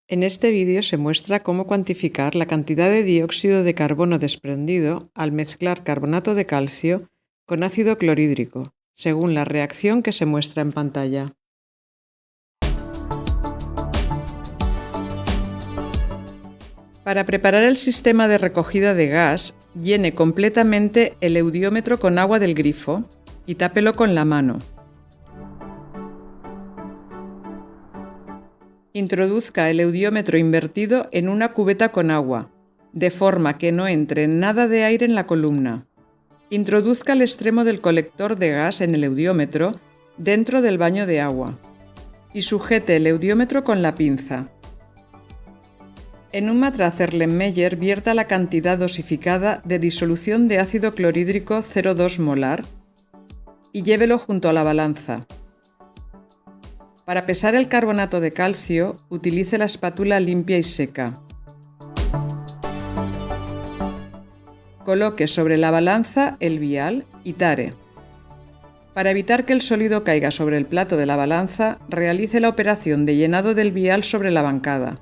En este vídeo se muestra cómo cuantificar la cantidad de dióxido de carbono desprendido al mezclar carbonato de calcio con ácido clorhídrico, según la reacción que se muestra en pantalla. Para preparar el sistema de recogida de gas, llene completamente el eudiómetro con agua del grifo y tápelo con la mano. Introduzca el eudiómetro invertido en una cubeta con agua, de forma que no entre nada de aire en la columna. Introduzca el extremo del colector de gas en el eudiómetro dentro del baño de agua y sujete el eudiómetro con la pinza. En un matraz Erlenmeyer vierta la cantidad dosificada de disolución de ácido clorhídrico 0,2 molar y llévelo junto a la balanza. Para pesar el carbonato de calcio, utilice la espátula limpia y seca. Coloque sobre la balanza el vial y tare. Para evitar que el sólido caiga sobre el plato de la balanza, realice la operación de llenado del vial sobre la bancada.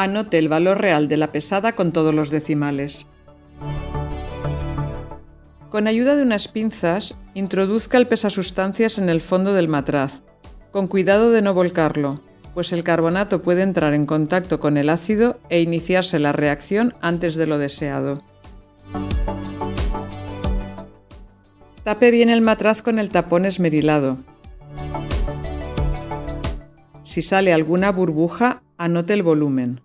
Anote el valor real de la pesada con todos los decimales. Con ayuda de unas pinzas, introduzca el pesasustancias en el fondo del matraz, con cuidado de no volcarlo, pues el carbonato puede entrar en contacto con el ácido e iniciarse la reacción antes de lo deseado. Tape bien el matraz con el tapón esmerilado. Si sale alguna burbuja, anote el volumen.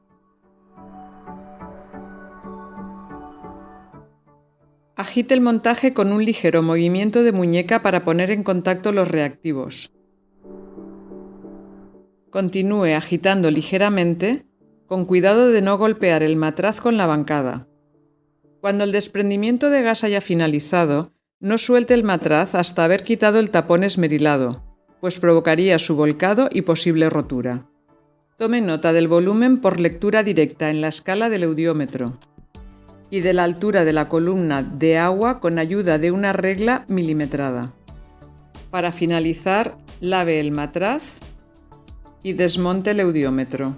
Agite el montaje con un ligero movimiento de muñeca para poner en contacto los reactivos. Continúe agitando ligeramente, con cuidado de no golpear el matraz con la bancada. Cuando el desprendimiento de gas haya finalizado, no suelte el matraz hasta haber quitado el tapón esmerilado, pues provocaría su volcado y posible rotura. Tome nota del volumen por lectura directa en la escala del eudiómetro y de la altura de la columna de agua con ayuda de una regla milimetrada. Para finalizar, lave el matraz y desmonte el eudiómetro.